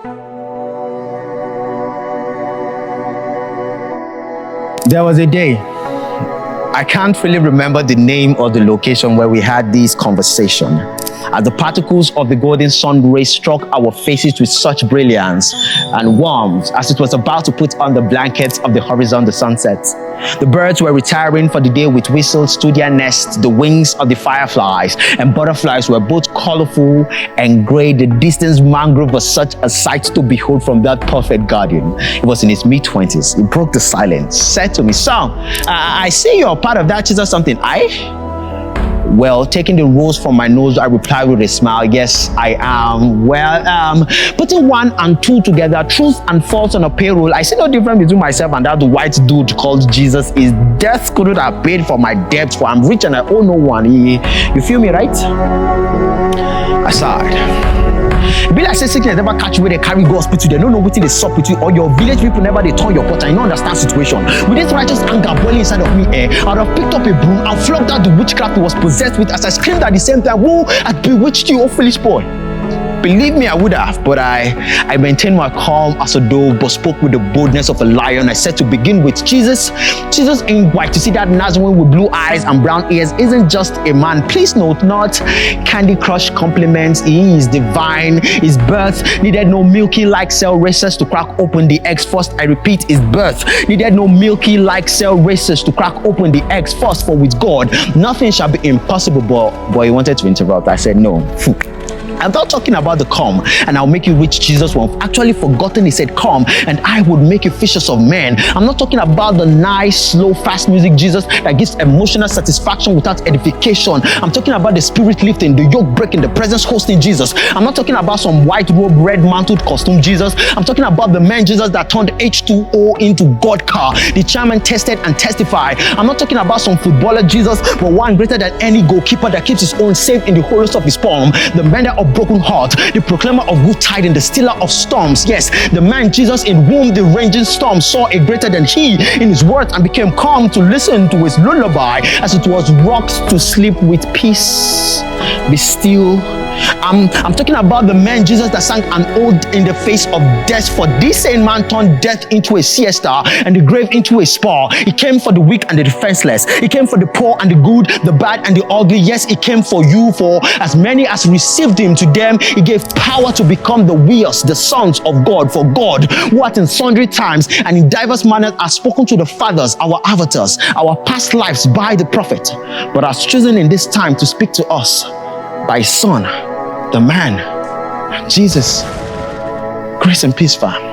There was a day, I can't really remember the name or the location where we had this conversation, as the particles of the golden sun rays struck our faces with such brilliance and warmth as it was about to put on the blankets of the horizon the sunset. The birds were retiring for the day with whistles to their nests. The wings of the fireflies and butterflies were both colorful and gray. The distant mangrove was such a sight to behold from that perfect garden. It was in his mid-20s. He broke the silence, said to me, "Son, I see you're part of that Jesus something." Well, taking the rose from my nose, I replied with a smile, "Yes, I am." Well, putting 1 and 2 together, truth and false on a payroll, I see no difference between myself and that white dude called Jesus. His death couldn't have paid for my debt, for I'm rich and I owe no one. You feel me, right? I sighed. It be like say sickness never catch you where they carry go hospital. They don't know what they sup with you, or your village people never they turn your pot and you don't understand situation. With this righteous anger boiling inside of me, I would have picked up a broom and flogged out the witchcraft he was possessed with as I screamed at the same time, "Who had bewitched you, O foolish boy?" Believe me, I would have, but I maintained my calm as a dove, but spoke with the boldness of a lion. I said, to begin with, Jesus ain't white. You see that Nazarene with blue eyes and brown ears isn't just a man. Please note, not Candy Crush compliments. He is divine. His birth needed no milky like cell races to crack open the eggs first. I repeat, his birth needed no milky like cell races to crack open the eggs first. For with God, nothing shall be impossible. But he wanted to interrupt. I said, no. I'm not talking about the come and I'll make you rich Jesus one. Actually forgotten he said come and I would make you fishers of men. I'm not talking about the nice, slow, fast music Jesus that gives emotional satisfaction without edification. I'm talking about the spirit lifting, the yoke breaking, the presence hosting Jesus. I'm not talking about some white robe, red mantled costume Jesus. I'm talking about the man Jesus that turned H2O into God car. The chairman tested and testified. I'm not talking about some footballer Jesus, but one greater than any goalkeeper that keeps his own safe in the hollows of his palm. The mender of broken heart, the proclaimer of good tidings, the stiller of storms. Yes, the man Jesus in whom the raging storm saw a greater than he in his words and became calm to listen to his lullaby as it was rocked to sleep with peace. Be still. I'm talking about the man Jesus that sang an ode in the face of death. For this same man turned death into a siesta and the grave into a spa. He came for the weak and the defenseless. He came for the poor and the good, the bad and the ugly. Yes, he came for you. For as many as received him, to them he gave power to become the weirds, the sons of God. For God, who hath in sundry times and in diverse manners has spoken to the fathers, our avatars, our past lives by the prophet, but has chosen in this time to speak to us by his Son, the man, Jesus. Grace and peace, fam.